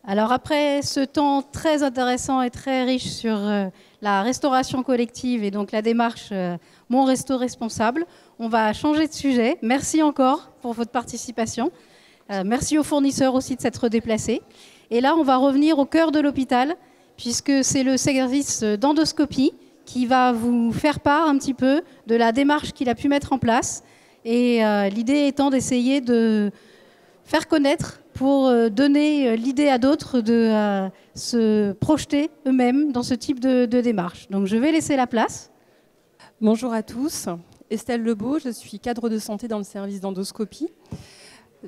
Alors après ce temps très intéressant et très riche sur la restauration collective et donc la démarche Mon Resto Responsable, on va changer de sujet. Merci encore pour votre participation. Merci aux fournisseurs aussi de s'être déplacés. Et là, on va revenir au cœur de l'hôpital, puisque c'est le service d'endoscopie qui va vous faire part un petit peu de la démarche qu'il a pu mettre en place. Et l'idée étant d'essayer de faire connaître pour donner l'idée à d'autres de se projeter eux-mêmes dans ce type de démarche. Donc je vais laisser la place. Bonjour à tous, Estelle Lebeau, je suis cadre de santé dans le service d'endoscopie.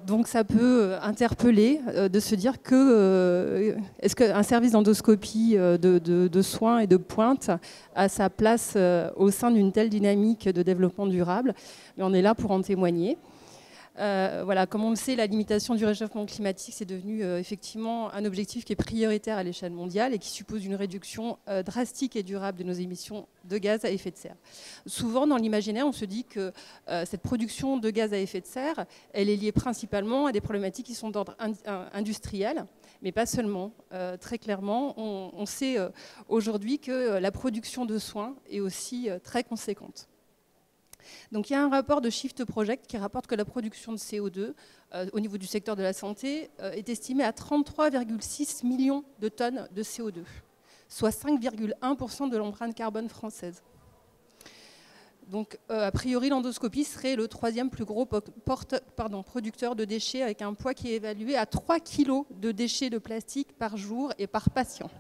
Donc ça peut interpeller de se dire que est-ce qu'un service d'endoscopie de soins et de pointe a sa place au sein d'une telle dynamique de développement durable? Mais on est là pour en témoigner. Voilà, comme on le sait, la limitation du réchauffement climatique, c'est devenu effectivement un objectif qui est prioritaire à l'échelle mondiale et qui suppose une réduction drastique et durable de nos émissions de gaz à effet de serre. Souvent, dans l'imaginaire, on se dit que cette production de gaz à effet de serre, elle est liée principalement à des problématiques qui sont d'ordre industriel, mais pas seulement. Très clairement, on sait aujourd'hui que la production de soins est aussi très conséquente. Donc il y a un rapport de Shift Project qui rapporte que la production de CO2 au niveau du secteur de la santé est estimée à 33,6 millions de tonnes de CO2, soit 5,1% de l'empreinte carbone française. Donc a priori l'endoscopie serait le troisième plus gros producteur de déchets avec un poids qui est évalué à 3 kg de déchets de plastique par jour et par patient.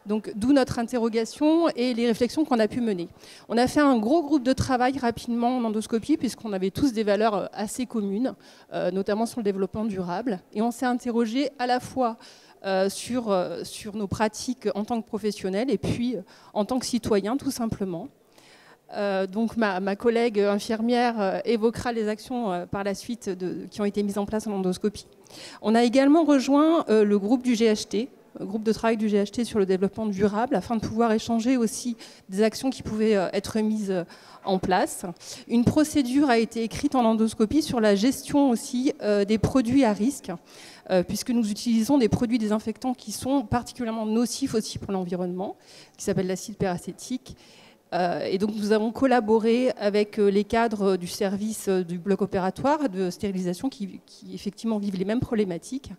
Donc, d'où notre interrogation et les réflexions qu'on a pu mener. On a fait un gros groupe de travail rapidement en endoscopie, puisqu'on avait tous des valeurs assez communes, notamment sur le développement durable. Et on s'est interrogé à la fois sur nos pratiques en tant que professionnels et puis en tant que citoyens, tout simplement. Donc ma collègue infirmière évoquera les actions par la suite qui ont été mises en place en endoscopie. On a également rejoint le groupe du GHT, groupe de travail du GHT sur le développement durable, afin de pouvoir échanger aussi des actions qui pouvaient être mises en place. Une procédure a été écrite en endoscopie sur la gestion aussi des produits à risque, puisque nous utilisons des produits désinfectants qui sont particulièrement nocifs aussi pour l'environnement, qui s'appelle l'acide peracétique. Et donc nous avons collaboré avec les cadres du service du bloc opératoire de stérilisation qui effectivement vivent les mêmes problématiques,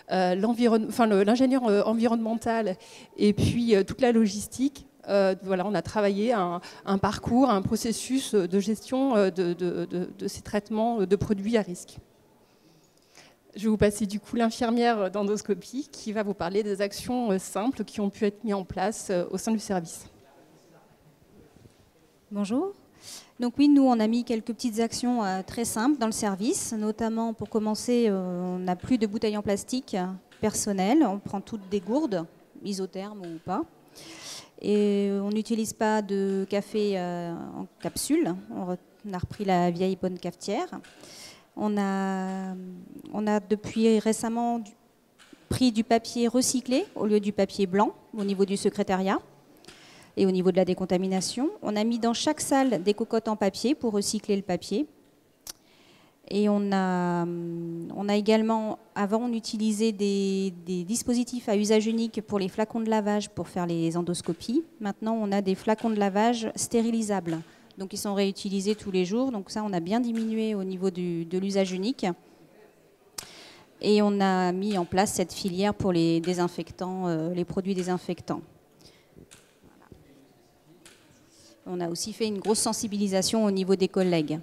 l'ingénieur environnemental et puis toute la logistique. Voilà, on a travaillé un parcours, un processus de gestion de ces traitements de produits à risque. Je vais vous passer du coup l'infirmière d'endoscopie qui va vous parler des actions simples qui ont pu être mises en place au sein du service. Bonjour. Donc oui, nous, on a mis quelques petites actions très simples dans le service. Notamment, pour commencer, on n'a plus de bouteilles en plastique personnelles. On prend toutes des gourdes, isothermes ou pas. Et on n'utilise pas de café en capsule. On a repris la vieille bonne cafetière. On a depuis récemment pris du papier recyclé au lieu du papier blanc au niveau du secrétariat. Et au niveau de la décontamination, on a mis dans chaque salle des cocottes en papier pour recycler le papier. Et on a également, avant on utilisait des dispositifs à usage unique pour les flacons de lavage pour faire les endoscopies. Maintenant on a des flacons de lavage stérilisables. Donc ils sont réutilisés tous les jours. Donc ça on a bien diminué au niveau de l'usage unique. Et on a mis en place cette filière pour les désinfectants, les produits désinfectants. On a aussi fait une grosse sensibilisation au niveau des collègues.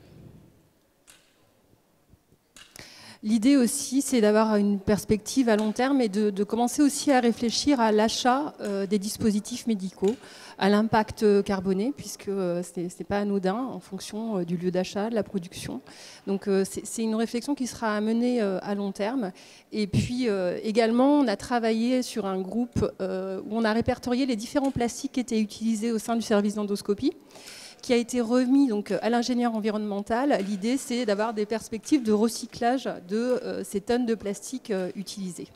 L'idée aussi, c'est d'avoir une perspective à long terme et de commencer aussi à réfléchir à l'achat des dispositifs médicaux, à l'impact carboné, puisque ce n'est pas anodin en fonction du lieu d'achat, de la production. Donc c'est une réflexion qui sera à mener à long terme. Et puis également, on a travaillé sur un groupe où on a répertorié les différents plastiques qui étaient utilisés au sein du service d'endoscopie, qui a été remis donc, à l'ingénieur environnemental. L'idée, c'est d'avoir des perspectives de recyclage de ces tonnes de plastique utilisées.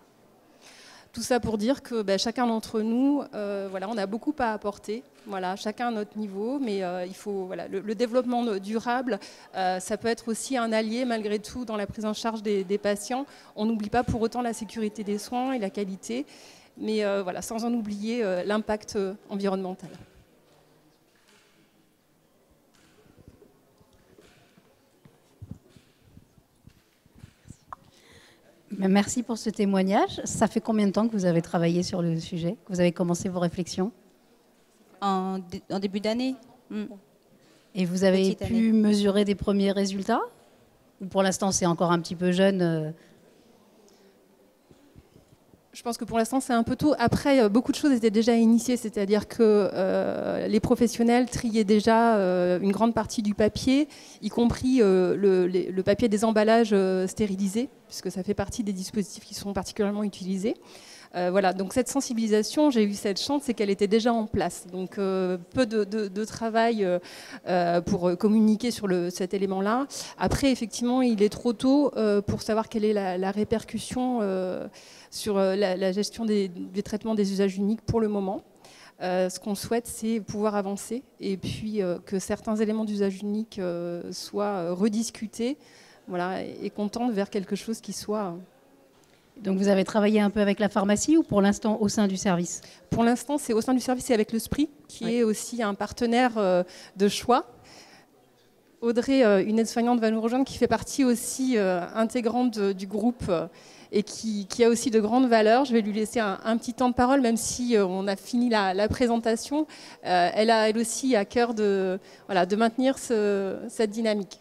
Tout ça pour dire que chacun d'entre nous, voilà, on a beaucoup à apporter, voilà, chacun à notre niveau, mais il faut, voilà, le développement durable, ça peut être aussi un allié malgré tout dans la prise en charge des patients. On n'oublie pas pour autant la sécurité des soins et la qualité, mais voilà, sans en oublier l'impact environnemental. Merci pour ce témoignage. Ça fait combien de temps que vous avez travaillé sur le sujet, que vous avez commencé vos réflexions? En début d'année. Et vous avez pu mesurer des premiers résultats? Ou pour l'instant, c'est encore un petit peu jeune? Je pense que pour l'instant, c'est un peu tôt. Après, beaucoup de choses étaient déjà initiées, c'est-à-dire que les professionnels triaient déjà une grande partie du papier, y compris le papier des emballages stérilisés, puisque ça fait partie des dispositifs qui sont particulièrement utilisés. Voilà, donc cette sensibilisation, j'ai eu cette chance, c'est qu'elle était déjà en place. Donc peu de travail pour communiquer sur cet élément-là. Après, effectivement, il est trop tôt pour savoir quelle est la répercussion sur la gestion des traitements des usages uniques pour le moment. Ce qu'on souhaite, c'est pouvoir avancer et puis que certains éléments d'usage unique soient rediscutés, voilà, et qu'on tende vers quelque chose qui soit... Donc vous avez travaillé un peu avec la pharmacie ou pour l'instant au sein du service? Pour l'instant, c'est au sein du service et avec le SPRI, qui est aussi un partenaire de choix. Audrey, une aide-soignante, va nous rejoindre, qui fait partie aussi intégrante du groupe et qui a aussi de grandes valeurs. Je vais lui laisser un petit temps de parole, même si on a fini la présentation. Elle a elle aussi à cœur de maintenir cette dynamique.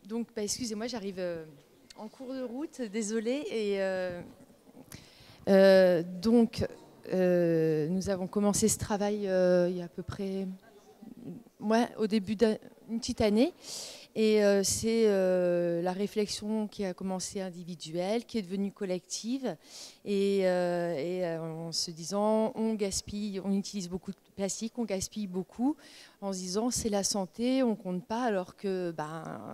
Donc, excusez-moi, j'arrive en cours de route, désolée. Et donc, nous avons commencé ce travail il y a à peu près, au début d'une petite année. Et c'est la réflexion qui a commencé individuelle, qui est devenue collective. Et en se disant, on gaspille, on utilise beaucoup de plastique, on gaspille beaucoup, en se disant c'est la santé, on compte pas, alors que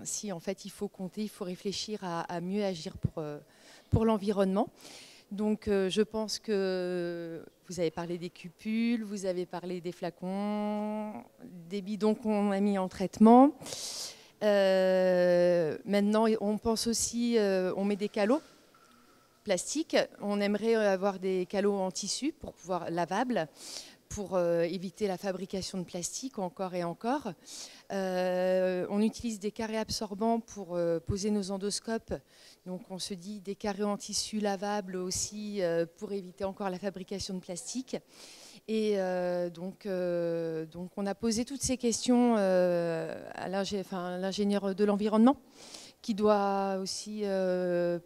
si en fait il faut compter, il faut réfléchir à mieux agir pour l'environnement. Donc je pense que vous avez parlé des cupules, vous avez parlé des flacons, des bidons qu'on a mis en traitement. Maintenant, on pense aussi, on met des calots plastiques. On aimerait avoir des calots en tissu pour pouvoir lavables, pour éviter la fabrication de plastique encore et encore. On utilise des carrés absorbants pour poser nos endoscopes. Donc on se dit des carrés en tissu lavables aussi pour éviter encore la fabrication de plastique. Et donc on a posé toutes ces questions à l'ingénieur de l'environnement, qui doit aussi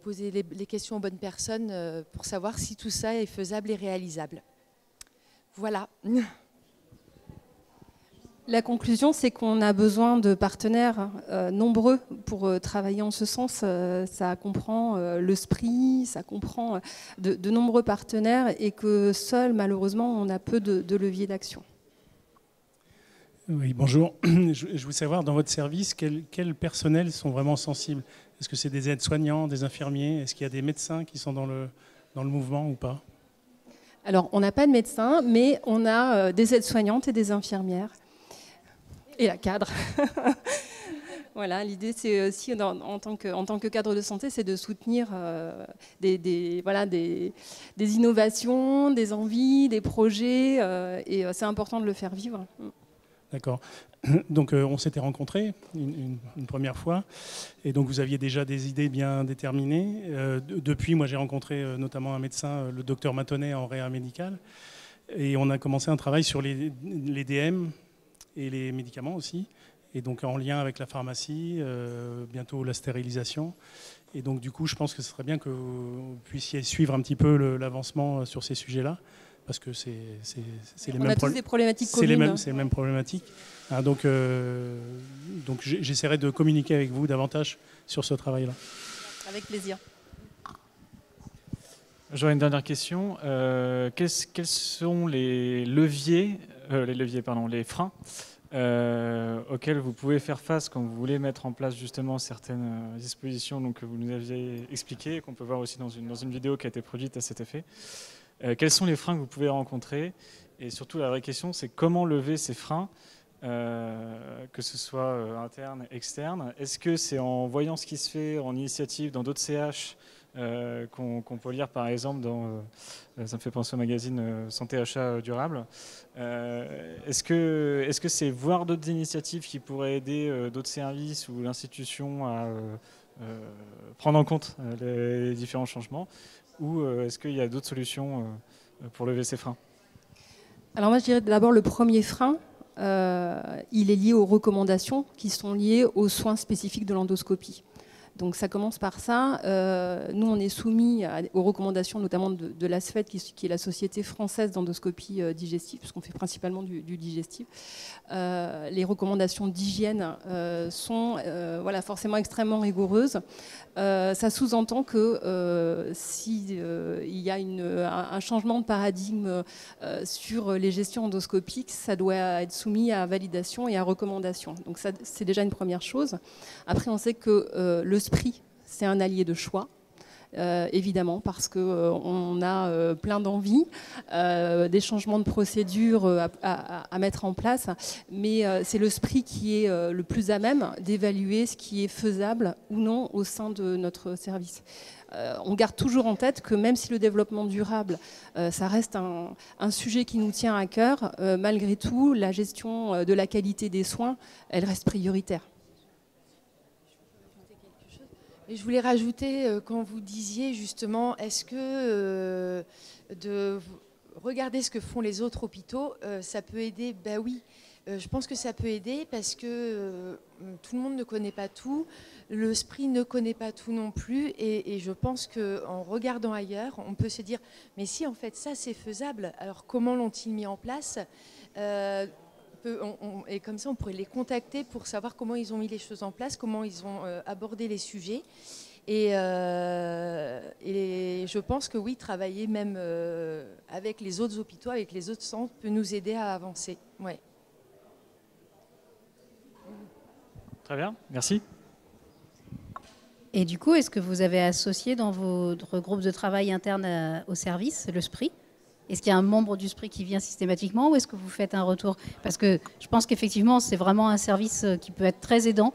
poser les questions aux bonnes personnes pour savoir si tout ça est faisable et réalisable. Voilà. La conclusion, c'est qu'on a besoin de partenaires nombreux pour travailler en ce sens. Ça comprend le SPRI, ça comprend de nombreux partenaires et que seul, malheureusement, on a peu de leviers d'action. Oui, bonjour. Je veux savoir, dans votre service, quels personnels sont vraiment sensibles? Est-ce que c'est des aides-soignants, des infirmiers? Est-ce qu'il y a des médecins qui sont dans le mouvement ou pas? Alors, on n'a pas de médecins, mais on a des aides-soignantes et des infirmières. Et la cadre. Voilà, l'idée, c'est aussi, en tant que cadre de santé, c'est de soutenir des innovations, des envies, des projets, et c'est important de le faire vivre. D'accord. Donc, on s'était rencontrés une première fois, et donc vous aviez déjà des idées bien déterminées. Depuis, moi, j'ai rencontré notamment un médecin, le docteur Matonnet, en réa médicale, et on a commencé un travail sur les DM et les médicaments aussi, et donc en lien avec la pharmacie, bientôt la stérilisation. Et donc du coup, je pense que ce serait bien que vous puissiez suivre un petit peu l'avancement sur ces sujets-là, parce que c'est les mêmes On a tous des problématiques communes. C'est les mêmes problématiques. Hein, donc j'essaierai de communiquer avec vous davantage sur ce travail-là. Avec plaisir. J'aurais une dernière question. Quels sont les leviers les freins auxquels vous pouvez faire face quand vous voulez mettre en place justement certaines dispositions donc, que vous nous aviez expliquées, qu'on peut voir aussi dans une vidéo qui a été produite à cet effet. Quels sont les freins que vous pouvez rencontrer? Et surtout, la vraie question, c'est comment lever ces freins, que ce soit interne, externe. Est-ce que c'est en voyant ce qui se fait en initiative dans d'autres CH qu'on peut lire par exemple dans, ça me fait penser au magazine Santé Achat Durable. Est-ce que c'est voir d'autres initiatives qui pourraient aider d'autres services ou l'institution à prendre en compte les différents changements, ou est-ce qu'il y a d'autres solutions pour lever ces freins? Alors moi je dirais d'abord le premier frein, il est lié aux recommandations qui sont liées aux soins spécifiques de l'endoscopie. Donc ça commence par ça. Nous, on est soumis aux recommandations notamment de l'ASFET, qui est la Société française d'endoscopie digestive, puisqu'on fait principalement du digestif. Les recommandations d'hygiène sont voilà, forcément extrêmement rigoureuses. Ça sous-entend que s'il y a un changement de paradigme sur les gestions endoscopiques, ça doit être soumis à validation et à recommandation. Donc ça, c'est déjà une première chose. Après, on sait que le SPRI, c'est un allié de choix. Évidemment, parce qu'on a plein d'envies, des changements de procédure à mettre en place, mais c'est le SPRI qui est le plus à même d'évaluer ce qui est faisable ou non au sein de notre service. On garde toujours en tête que même si le développement durable, ça reste un sujet qui nous tient à cœur, malgré tout, la gestion de la qualité des soins, elle reste prioritaire. Et je voulais rajouter, quand vous disiez justement, est-ce que de regarder ce que font les autres hôpitaux, ça peut aider? Ben oui, je pense que ça peut aider parce que tout le monde ne connaît pas tout, le SPRI ne connaît pas tout non plus, et je pense qu'en regardant ailleurs, on peut se dire, mais si en fait ça c'est faisable, alors comment l'ont-ils mis en place? Et comme ça, on pourrait les contacter pour savoir comment ils ont mis les choses en place, comment ils ont abordé les sujets. Et je pense que oui, travailler même avec les autres hôpitaux, avec les autres centres, peut nous aider à avancer. Ouais. Très bien, merci. Et du coup, est-ce que vous avez associé dans votre groupe de travail interne au service le SPRI? Est-ce qu'il y a un membre du SPRI qui vient systématiquement, ou est-ce que vous faites un retour? Parce que je pense qu'effectivement, c'est vraiment un service qui peut être très aidant,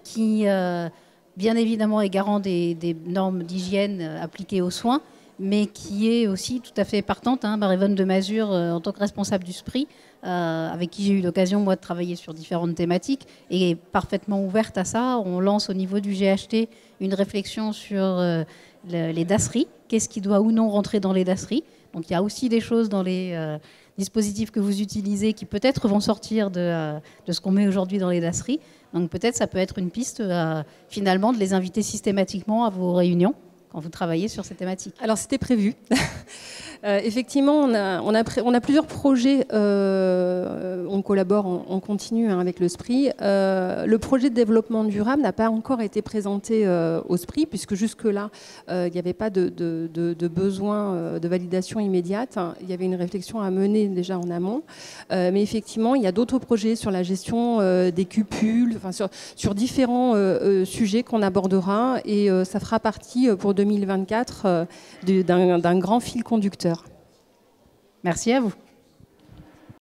qui, bien évidemment, est garant des normes d'hygiène appliquées aux soins, mais qui est aussi tout à fait partante. Marie-Vonne de Mazure, en tant que responsable du SPRI, avec qui j'ai eu l'occasion, moi, de travailler sur différentes thématiques, est parfaitement ouverte à ça. On lance au niveau du GHT une réflexion sur les DASRI. Qu'est-ce qui doit ou non rentrer dans les DASRI? Donc il y a aussi des choses dans les dispositifs que vous utilisez qui peut-être vont sortir de ce qu'on met aujourd'hui dans les DASRI. Donc peut-être ça peut être une piste finalement de les inviter systématiquement à vos réunions quand vous travaillez sur ces thématiques. Alors c'était prévu. Effectivement, on a plusieurs projets. On collabore en continu avec le SPRI. Le projet de développement durable n'a pas encore été présenté au SPRI, puisque jusque-là, il n'y avait pas de besoin de validation immédiate. Il y avait une réflexion à mener déjà en amont. Mais effectivement, il y a d'autres projets sur la gestion des cupules, enfin, sur différents sujets qu'on abordera. Et ça fera partie pour 2024 d'un grand fil conducteur. Merci à vous.